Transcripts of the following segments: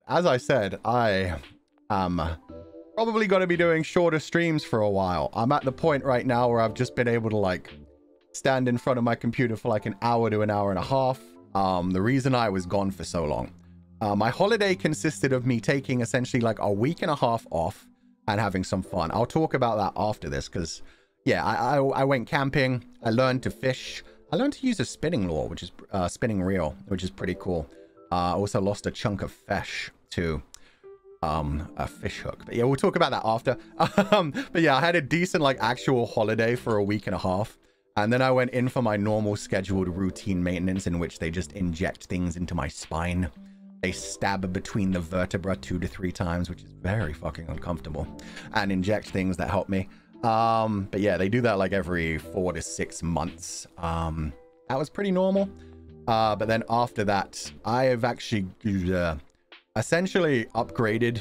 as I said, I am probably going to be doing shorter streams for a while. I'm at the point right now where I've just been able to like stand in front of my computer for like an hour to an hour and a half. The reason I was gone for so long, my holiday consisted of me taking essentially like a week and a half off and having some fun. I'll talk about that after this because, yeah, I went camping. I learned to fish. I learned to use a spinning lure, which is spinning reel, which is pretty cool. I also lost a chunk of fish to a fish hook. But yeah, we'll talk about that after. But yeah, I had a decent like actual holiday for a week and a half. And then I went in for my normal scheduled routine maintenance in which they just inject things into my spine. They stab between the vertebra 2 to 3 times, which is very fucking uncomfortable, and inject things that help me. But yeah, they do that like every 4 to 6 months. That was pretty normal. But then after that, I have actually essentially upgraded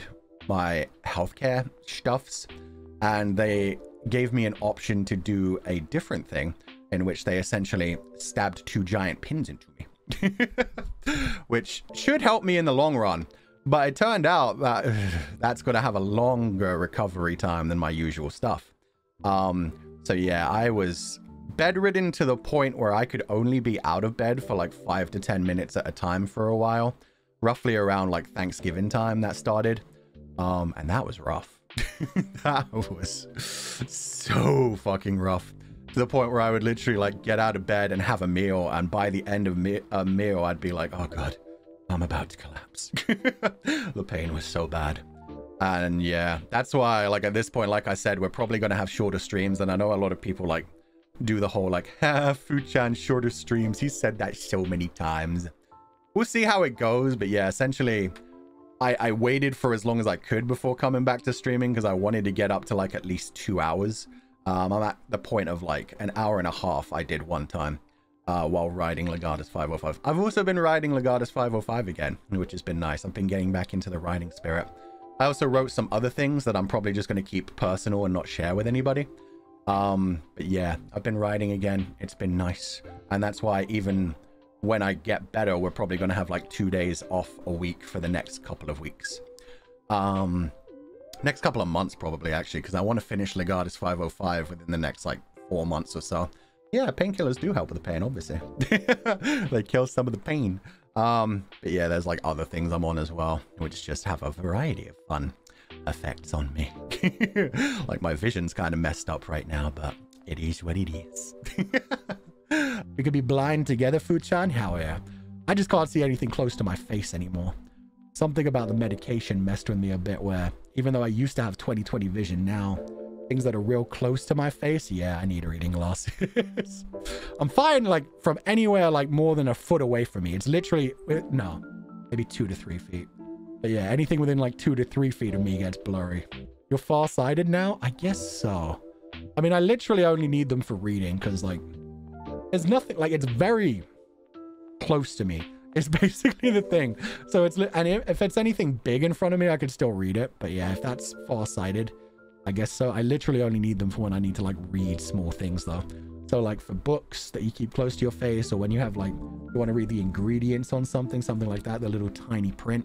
my healthcare stuffs, and they gave me an option to do a different thing in which they essentially stabbed 2 giant pins into me. Which should help me in the long run, but it turned out that that's going to have a longer recovery time than my usual stuff. So yeah, I was bedridden to the point where I could only be out of bed for like 5 to 10 minutes at a time for a while, roughly around like Thanksgiving time that started. And that was rough. That was so fucking rough, to the point where I would literally like get out of bed and have a meal, and by the end of a meal I'd be like, oh god, I'm about to collapse. The pain was so bad. And yeah, that's why like at this point, like I said, we're probably going to have shorter streams. And I know a lot of people like do the whole like, Fu-chan shorter streams, he said that so many times. We'll see how it goes. But yeah, essentially I waited for as long as I could before coming back to streaming because I wanted to get up to like at least 2 hours. I'm at the point of like an hour and a half I did one time while riding Legatus 505. I've also been riding Legatus 505 again, which has been nice. I've been getting back into the riding spirit. I also wrote some other things that I'm probably just going to keep personal and not share with anybody. But yeah, I've been riding again. It's been nice. And that's why even when I get better, we're probably going to have like 2 days off a week for the next couple of weeks. Next couple of months probably, actually, because I want to finish Legatus 505 within the next like 4 months or so. Yeah, painkillers do help with the pain, obviously. They kill some of the pain. But yeah, there's like other things I'm on as well, which just have a variety of fun effects on me. Like my vision's kind of messed up right now, but it is what it is. We could be blind together, Fu-chan. Hell yeah. I just can't see anything close to my face anymore. Something about the medication messed with me a bit, where even though I used to have 20/20 vision, now things that are real close to my face, yeah, I need reading glasses. I'm fine like from anywhere like more than a foot away from me. It's literally, no, maybe 2 to 3 feet. But yeah, anything within like 2 to 3 feet of me gets blurry. You're farsighted now? I guess so. I mean, I literally only need them for reading because like there's nothing, like it's very close to me. It's basically the thing. So it's, and if it's anything big in front of me, I could still read it. But yeah, if that's farsighted, I guess so. I literally only need them for when I need to like read small things though. So like for books that you keep close to your face, or when you have like, you want to read the ingredients on something like that, the little tiny print,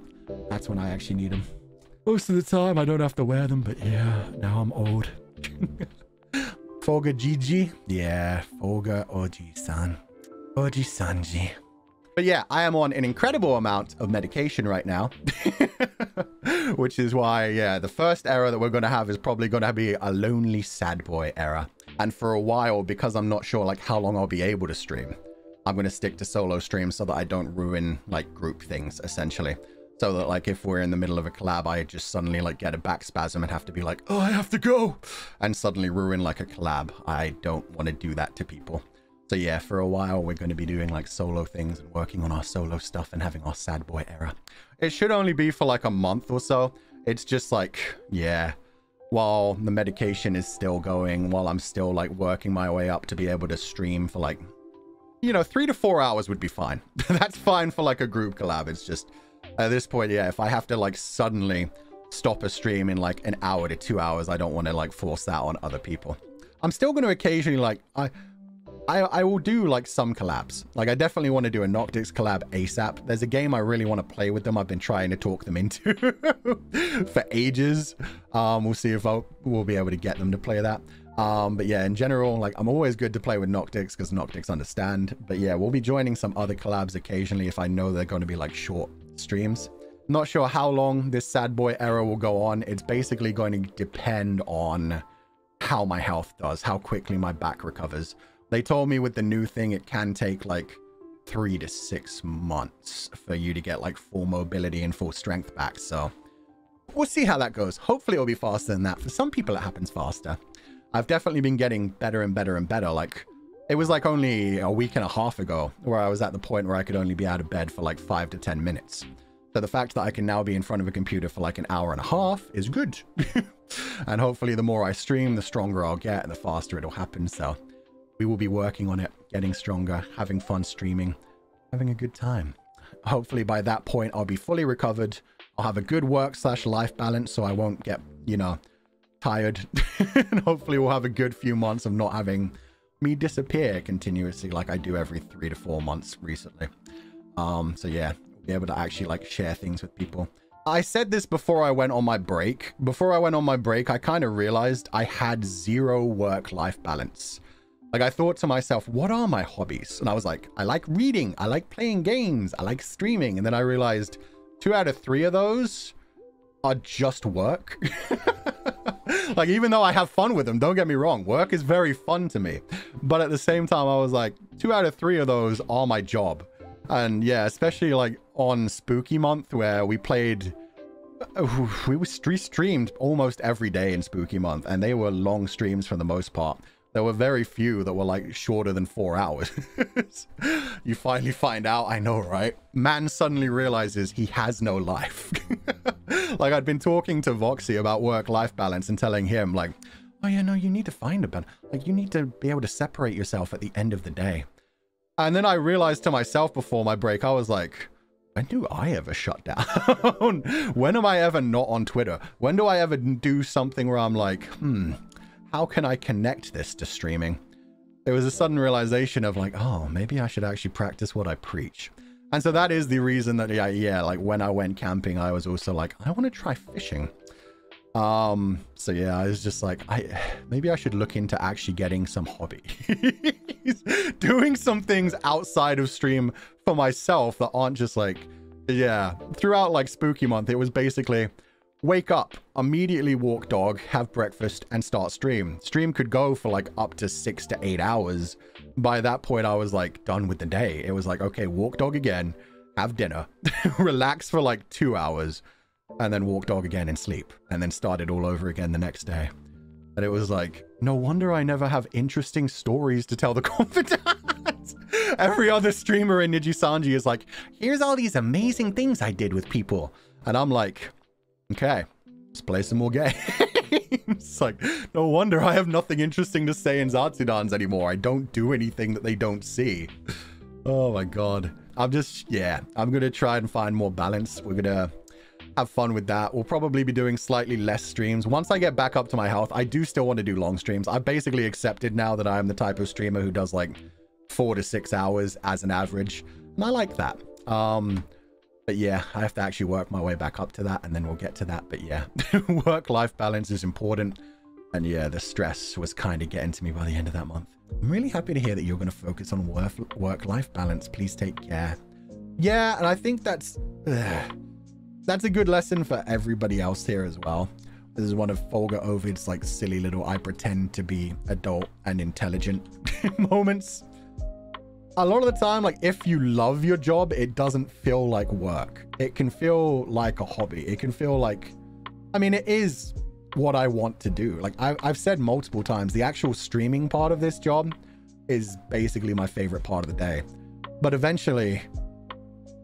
that's when I actually need them. Most of the time I don't have to wear them, but yeah, now I'm old. Fulgur Gigi? Yeah, Fulgur Oji-san. Oji-sanji. But yeah, I am on an incredible amount of medication right now. Which is why, yeah, the first era that we're going to have is probably going to be a lonely sad boy era. And for a while, because I'm not sure like how long I'll be able to stream, I'm going to stick to solo streams so that I don't ruin like group things, essentially. So that like if we're in the middle of a collab, I just suddenly like get a back spasm and have to be like, oh, I have to go, and suddenly ruin like a collab. I don't want to do that to people. So yeah, for a while, we're going to be doing like solo things and working on our solo stuff and having our sad boy era. It should only be for like a month or so. It's just like, yeah, while the medication is still going, while I'm still like working my way up to be able to stream for like, you know, 3 to 4 hours would be fine. That's fine for like a group collab. It's just at this point, yeah, if I have to like suddenly stop a stream in like an hour to 2 hours, I don't want to like force that on other people. I'm still going to occasionally like, I will do like some collabs. Like I definitely want to do a Noctyx collab ASAP. There's a game I really want to play with them. I've been trying to talk them into for ages. We'll see if we'll be able to get them to play that. But yeah, in general, like I'm always good to play with Noctyx because Noctyx understand. But yeah, we'll be joining some other collabs occasionally if I know they're going to be like short streams. Not sure how long this sad boy era will go on. It's basically going to depend on how my health does, how quickly my back recovers. They told me with the new thing, it can take like 3 to 6 months for you to get like full mobility and full strength back. So we'll see how that goes. Hopefully it'll be faster than that. For some people, it happens faster. I've definitely been getting better and better and better. Like it was like only a week and a half ago where I was at the point where I could only be out of bed for like 5 to 10 minutes. So the fact that I can now be in front of a computer for like an hour and a half is good. And hopefully the more I stream, the stronger I'll get and the faster it'll happen. So we will be working on it, getting stronger, having fun streaming, having a good time. Hopefully by that point, I'll be fully recovered. I'll have a good work/life balance so I won't get, you know, tired. And hopefully we'll have a good few months of not having me disappear continuously like I do every 3 to 4 months recently. So yeah, be able to actually like share things with people. I said this before I went on my break. Before I went on my break, I kind of realized I had zero work-life balance. Like I thought to myself, what are my hobbies? And I was like, I like reading, I like playing games, I like streaming. And then I realized 2 out of 3 of those are just work. Like even though I have fun with them, don't get me wrong, work is very fun to me. But at the same time, I was like, 2 out of 3 of those are my job. And yeah, especially like on Spooky Month where we played, we streamed almost every day in Spooky Month, and they were long streams for the most part. There were very few that were like shorter than 4 hours. You finally find out, I know, right? Man suddenly realizes he has no life. Like I'd been talking to Voxy about work-life balance and telling him like, oh yeah, no, you need to find a balance. Like you need to be able to separate yourself at the end of the day. And then I realized to myself before my break, I was like, when do I ever shut down? When am I ever not on Twitter? When do I ever do something where I'm like, how can I connect this to streaming? There was a sudden realization of like, oh, maybe I should actually practice what I preach. And so that is the reason that, yeah, like when I went camping, I was also like, I want to try fishing. So yeah, I was just like, maybe I should look into actually getting some hobby. Doing some things outside of stream for myself that aren't just like, yeah, throughout like Spooky Month, it was basically wake up, immediately walk dog, have breakfast, and start stream. Stream could go for like up to 6 to 8 hours. By that point, I was like done with the day. It was like, okay, walk dog again, have dinner, relax for like 2 hours, and then walk dog again and sleep, and then start it all over again the next day. And it was like, no wonder I never have interesting stories to tell the confidants. Every other streamer in Nijisanji is like, here's all these amazing things I did with people. And I'm like, okay, let's play some more games. It's like, no wonder I have nothing interesting to say in Zatsudans anymore. I don't do anything that they don't see. Oh my god. I'm gonna try and find more balance. We're gonna have fun with that. We'll probably be doing slightly less streams. Once I get back up to my health, I do still want to do long streams. I've basically accepted now that I am the type of streamer who does like 4 to 6 hours as an average. And I like that. But yeah, I have to actually work my way back up to that, and then we'll get to that. But yeah, work-life balance is important. And yeah, the stress was kind of getting to me by the end of that month. I'm really happy to hear that you're going to focus on work-life balance. Please take care. Yeah, and I think that's a good lesson for everybody else here as well. This is one of Fulgur Ovid's like silly little I pretend to be adult and intelligent moments. A lot of the time, like if you love your job, it doesn't feel like work. It can feel like a hobby. It can feel like, I mean, it is what I want to do. Like I've said multiple times, the actual streaming part of this job is basically my favorite part of the day. But eventually,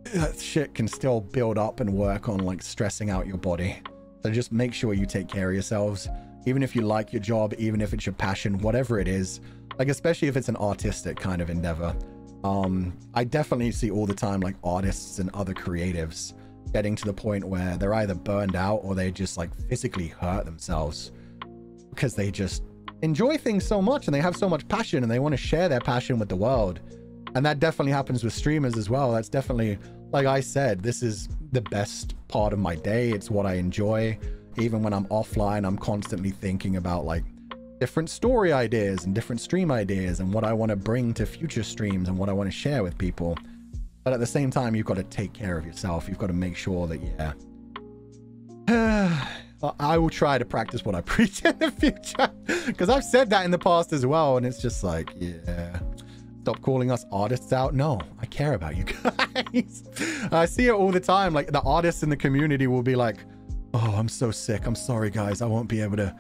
that shit can still build up and work on like stressing out your body. So just make sure you take care of yourselves. Even if you like your job, even if it's your passion, whatever it is, like especially if it's an artistic kind of endeavor. I definitely see all the time like artists and other creatives getting to the point where they're either burned out or they just like physically hurt themselves because they just enjoy things so much and they have so much passion and they want to share their passion with the world. And that definitely happens with streamers as well. That's definitely, like I said, this is the best part of my day. It's what I enjoy. Even when I'm offline, I'm constantly thinking about like different story ideas and different stream ideas and what I want to bring to future streams and what I want to share with people. But at the same time, you've got to take care of yourself. You've got to make sure that, yeah, I will try to practice what I preach in the future, because I've said that in the past as well. And it's just like, yeah, stop calling us artists out. No, I care about you guys. I see it all the time. Like the artists in the community will be like, oh, I'm so sick. I'm sorry, guys. I won't be able to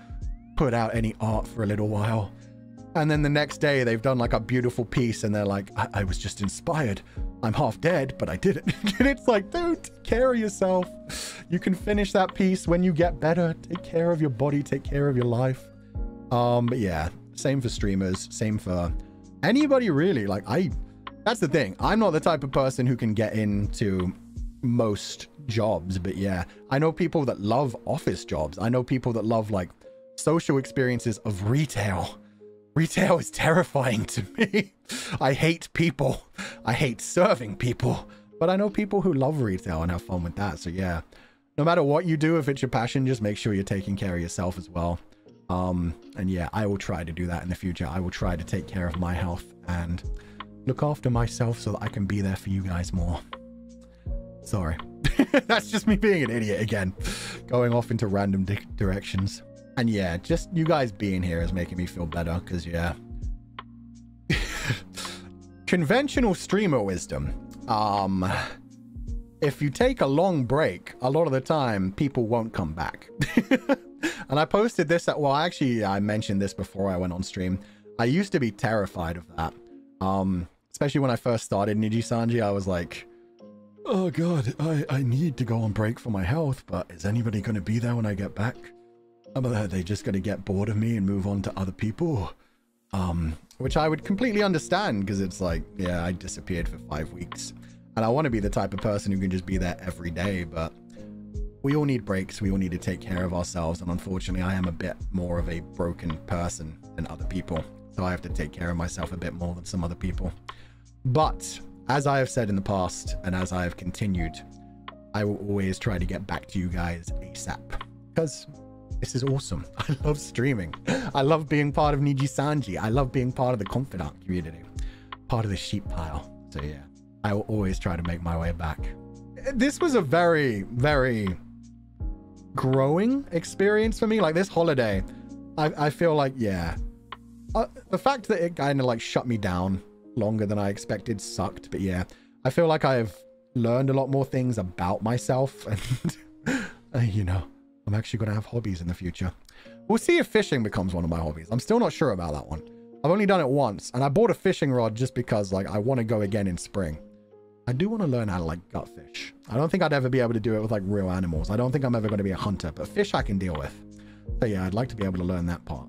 put out any art for a little while. And then the next day they've done like a beautiful piece and they're like, I was just inspired. I'm half dead, but I did it. And it's like, dude, take care of yourself. You can finish that piece when you get better. Take care of your body, take care of your life. But yeah, same for streamers, same for anybody really. Like that's the thing. I'm not the type of person who can get into most jobs, but yeah, I know people that love office jobs. I know people that love like social experiences of retail. Retail is terrifying to me. I hate people. I hate serving people. But I know people who love retail and have fun with that. So yeah, no matter what you do, if it's your passion, just make sure you're taking care of yourself as well. And yeah, I will try to do that in the future. I will try to take care of my health and look after myself so that I can be there for you guys more. Sorry. That's just me being an idiot again. Going off into random directions. And yeah, just you guys being here is making me feel better, because yeah. Conventional streamer wisdom. If you take a long break, a lot of the time people won't come back. And I posted this at, well, actually I mentioned this before I went on stream. I used to be terrified of that. Especially when I first started Niji-sanji, I was like, oh god, I need to go on break for my health, but is anybody going to be there when I get back? Are they just going to get bored of me and move on to other people? Which I would completely understand, because it's like, yeah, I disappeared for 5 weeks. And I want to be the type of person who can just be there every day, but we all need breaks. We all need to take care of ourselves. And unfortunately, I am a bit more of a broken person than other people. So I have to take care of myself a bit more than some other people. But as I have said in the past, and as I have continued, I will always try to get back to you guys ASAP, because this is awesome. I love streaming. I love being part of Niji-sanji. I love being part of the confidant community, part of the sheep pile. So yeah, I will always try to make my way back. This was a very, very growing experience for me. Like this holiday, I feel like, yeah, the fact that it kind of like shut me down longer than I expected sucked. But yeah, I feel like I've learned a lot more things about myself, and you know, I'm actually going to have hobbies in the future. We'll see if fishing becomes one of my hobbies. I'm still not sure about that one. I've only done it once, and I bought a fishing rod just because like I want to go again in spring. I do want to learn how to like gut fish. I don't think I'd ever be able to do it with like real animals. I don't think I'm ever going to be a hunter, but fish I can deal with. So yeah, I'd like to be able to learn that part.